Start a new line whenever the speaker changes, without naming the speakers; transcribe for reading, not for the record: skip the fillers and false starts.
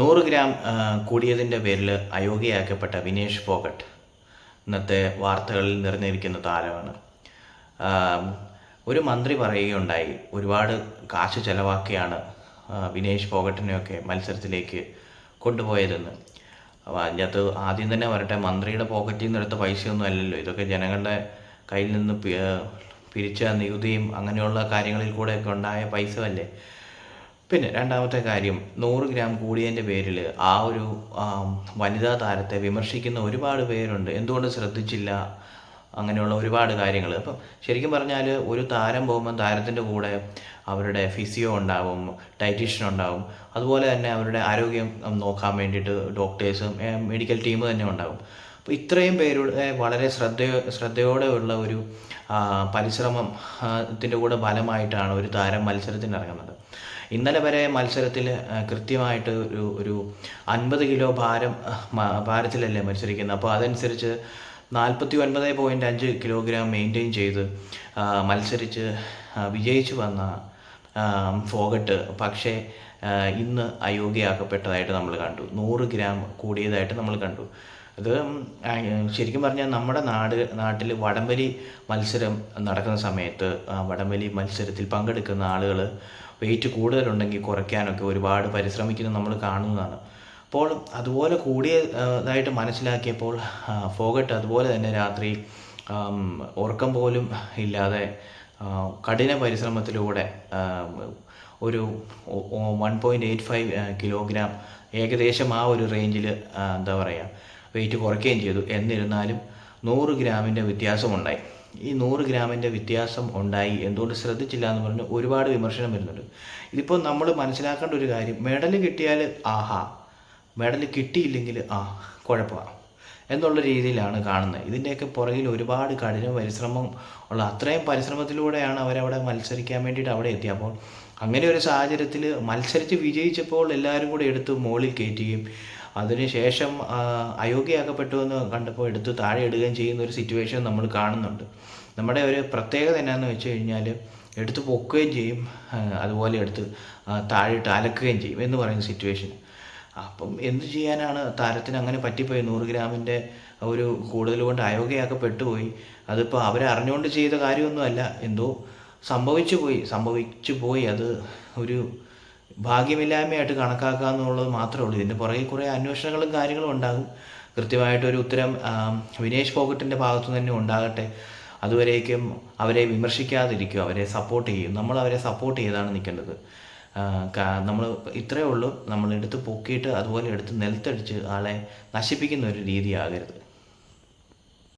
100 gram കൂടിയതിൻ്റെ പേരിൽ അയോഗ്യയാക്കപ്പെട്ട വിനേഷ് ഫോഗട്ട് ഇന്നത്തെ വാർത്തകളിൽ നിറഞ്ഞിരിക്കുന്ന താരമാണ്. ഒരു മന്ത്രി പറയുകയുണ്ടായി, ഒരുപാട് കാശ് ചെലവാക്കിയാണ് വിനേഷ് ഫോഗട്ടിനെയൊക്കെ മത്സരത്തിലേക്ക് കൊണ്ടുപോയതെന്ന്. അതിനകത്ത് ആദ്യം തന്നെ വരട്ടെ, മന്ത്രിയുടെ പോക്കറ്റിൽ നിന്ന് എടുത്ത പൈസയൊന്നും അല്ലല്ലോ, ഇതൊക്കെ ജനങ്ങളുടെ കയ്യിൽ നിന്ന് പിരിച്ച നികുതിയും അങ്ങനെയുള്ള കാര്യങ്ങളിൽ കൂടെയൊക്കെ ഉണ്ടായ പൈസ അല്ലേ. പിന്നെ രണ്ടാമത്തെ കാര്യം, 100 ഗ്രാം കൂടിയതിൻ്റെ പേരിൽ ആ ഒരു വനിതാ താരത്തെ വിമർശിക്കുന്ന ഒരുപാട് പേരുണ്ട്. എന്തുകൊണ്ട് ശ്രദ്ധിച്ചില്ല, അങ്ങനെയുള്ള ഒരുപാട് കാര്യങ്ങൾ. അപ്പം ശരിക്കും പറഞ്ഞാൽ ഒരു താരം പോകുമ്പം താരത്തിൻ്റെ കൂടെ അവരുടെ ഫിസിയോ ഉണ്ടാവും, ഡയറ്റീഷ്യൻ ഉണ്ടാവും, അതുപോലെ തന്നെ അവരുടെ ആരോഗ്യം നോക്കാൻ വേണ്ടിയിട്ട് ഡോക്ടേഴ്സും മെഡിക്കൽ ടീം തന്നെ ഉണ്ടാകും. അപ്പോൾ ഇത്രയും പേരുടെ വളരെ ശ്രദ്ധയോടെ ഉള്ള ഒരു പരിശ്രമത്തിൻ്റെ കൂടെ ഫലമായിട്ടാണ് ഒരു താരം മത്സരത്തിന് ഇറങ്ങുന്നത്. ഇന്നലെ വരെ മത്സരത്തിൽ കൃത്യമായിട്ട് ഒരു 50 കിലോ ഭാരത്തിലല്ലേ മത്സരിക്കുന്നത്. അപ്പോൾ അതനുസരിച്ച് 49.5 കിലോഗ്രാം മെയിൻറ്റെയിൻ ചെയ്ത് മത്സരിച്ച് വിജയിച്ചു വന്ന ഫോഗട്ട് പക്ഷേ ഇന്ന് അയോഗ്യയാക്കപ്പെട്ടതായിട്ട് നമ്മൾ കണ്ടു. 100 ഗ്രാം കൂടിയതായിട്ട് നമ്മൾ കണ്ടു. അത് ശരിക്കും പറഞ്ഞാൽ നമ്മുടെ നാട്ടിൽ വടംവലി മത്സരം നടക്കുന്ന സമയത്ത് വടംവലി മത്സരത്തിൽ പങ്കെടുക്കുന്ന ആളുകൾ വെയിറ്റ് കൂടുതലുണ്ടെങ്കിൽ കുറയ്ക്കാനൊക്കെ ഒരുപാട് പരിശ്രമിക്കുന്നത് നമ്മൾ കാണുന്നതാണ്. അപ്പോൾ അതുപോലെ കൂടിയതായിട്ട് മനസ്സിലാക്കിയപ്പോൾ ഫോഗട്ട് അതുപോലെ തന്നെ രാത്രി ഉറക്കം പോലും ഇല്ലാതെ കഠിന പരിശ്രമത്തിലൂടെ ഒരു 1.85 കിലോഗ്രാം ഏകദേശം ആ ഒരു റേഞ്ചിൽ എന്താ പറയുക വെയിറ്റ് കുറയ്ക്കുകയും ചെയ്തു. എന്നിരുന്നാലും 100 ഗ്രാമിൻ്റെ വ്യത്യാസമുണ്ടായി. ഈ 100 ഗ്രാമിൻ്റെ വ്യത്യാസം ഉണ്ടായി, എന്തുകൊണ്ട് ശ്രദ്ധിച്ചില്ല എന്ന് പറഞ്ഞ് ഒരുപാട് വിമർശനം വരുന്നുണ്ട്. ഇതിപ്പോൾ നമ്മൾ മനസ്സിലാക്കേണ്ട ഒരു കാര്യം, മെഡൽ കിട്ടിയാൽ ആഹാ, മെഡൽ കിട്ടിയില്ലെങ്കിൽ കുഴപ്പമാണ് എന്നുള്ള രീതിയിലാണ് കാണുന്നത്. ഇതിൻ്റെയൊക്കെ പുറകിൽ ഒരുപാട് കഠിന പരിശ്രമം ഉള്ള, അത്രയും പരിശ്രമത്തിലൂടെയാണ് അവരവിടെ മത്സരിക്കാൻ വേണ്ടിയിട്ട് അവിടെ എത്തിയത്. അപ്പോൾ അങ്ങനെ ഒരു സാഹചര്യത്തിൽ മത്സരിച്ച് വിജയിച്ചപ്പോൾ എല്ലാവരും കൂടി എടുത്ത് മുകളിൽ കയറ്റുകയും അതിനുശേഷം അയോഗ്യയാക്കപ്പെട്ടു എന്ന് കണ്ടപ്പോൾ എടുത്ത് താഴെ ഇടുകയും ചെയ്യുന്ന ഒരു സിറ്റുവേഷൻ നമ്മൾ കാണുന്നുണ്ട്. നമ്മുടെ ഒരു പ്രത്യേകത എന്നാന്ന് വെച്ച് കഴിഞ്ഞാൽ എടുത്ത് പൊക്കുകയും ചെയ്യും, അതുപോലെ എടുത്ത് താഴെയിട്ട് അലക്കുകയും ചെയ്യും എന്ന് പറയുന്ന സിറ്റുവേഷൻ. അപ്പം എന്ത് ചെയ്യാനാണ്, താരത്തിന് അങ്ങനെ പറ്റിപ്പോയി. 100 ഗ്രാമിൻ്റെ ഒരു കൂടുതൽ കൊണ്ട് അയോഗ്യയാക്കപ്പെട്ടു പോയി. അതിപ്പോൾ അവരെ അറിഞ്ഞുകൊണ്ട് ചെയ്ത കാര്യമൊന്നുമല്ല, എന്തോ സംഭവിച്ചു പോയി. അത് ഒരു ഭാഗ്യമില്ലായ്മയായിട്ട് കണക്കാക്കുക എന്നുള്ളത് മാത്രമേ ഉള്ളൂ. ഇതിൻ്റെ പുറകെ കുറേ അന്വേഷണങ്ങളും കാര്യങ്ങളും ഉണ്ടാകും. കൃത്യമായിട്ടൊരു ഉത്തരം വിനേഷ് ഫോഗട്ടിൻ്റെ ഭാഗത്തു തന്നെ ഉണ്ടാകട്ടെ. അതുവരേക്കും അവരെ വിമർശിക്കാതിരിക്കുക, അവരെ സപ്പോർട്ട് ചെയ്യും. നമ്മൾ അവരെ സപ്പോർട്ട് ചെയ്താണ് നിൽക്കേണ്ടത്. നമ്മൾ ഇത്രയേ ഉള്ളൂ, നമ്മൾ എടുത്ത് പൊക്കിയിട്ട് അതുപോലെ എടുത്ത് നിലത്തടിച്ച് ആളെ നശിപ്പിക്കുന്ന ഒരു രീതിയാകരുത്.